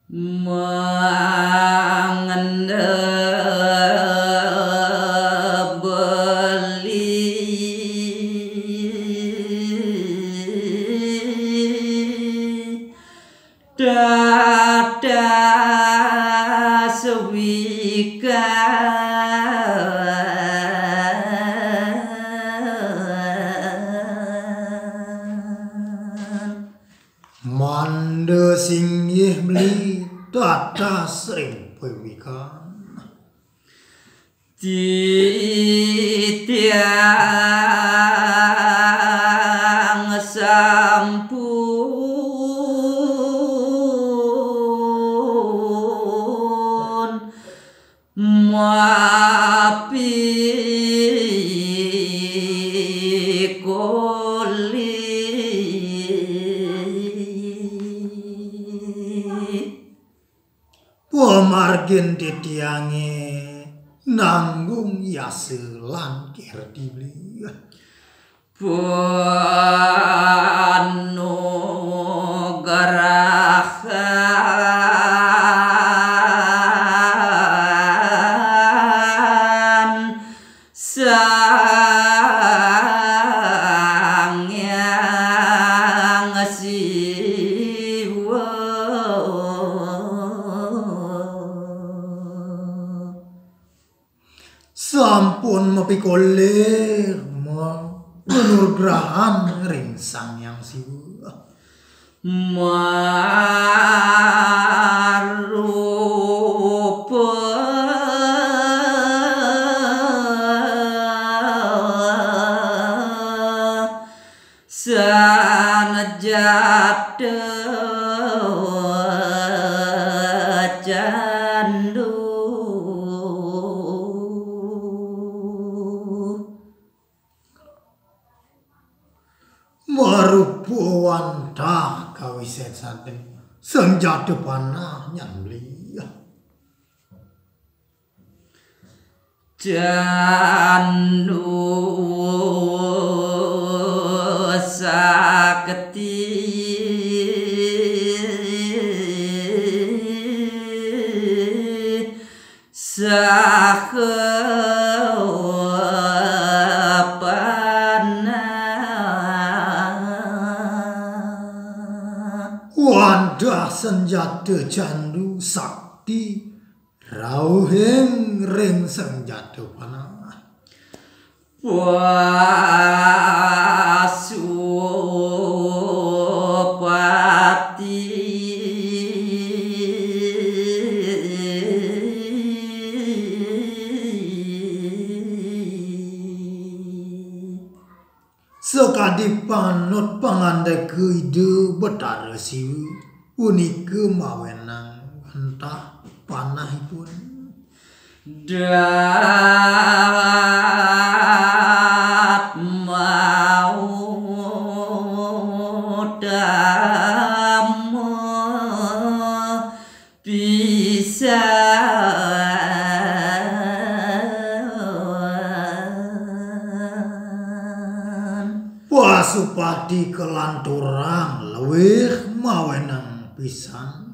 mengebeli dada sewikan mande singgih beli dada sering pewikan titiang sampun mapi pemargin titiange nanggung yase lan dibeli anugerah sang yang siwa sampun mapikoler anugrahan ring sang yang siwa marupa sanajata candu marupuwantah kawisen Sane senjata panah nyambli candu sakti wadah senjata candu sakti rauhing ring senjata panah Pasupati sekadi panut pangandai keide betara siu unike mawenang entah panahipun dat mau damo bisa Pasupati kelanturang lewih mawenang pisan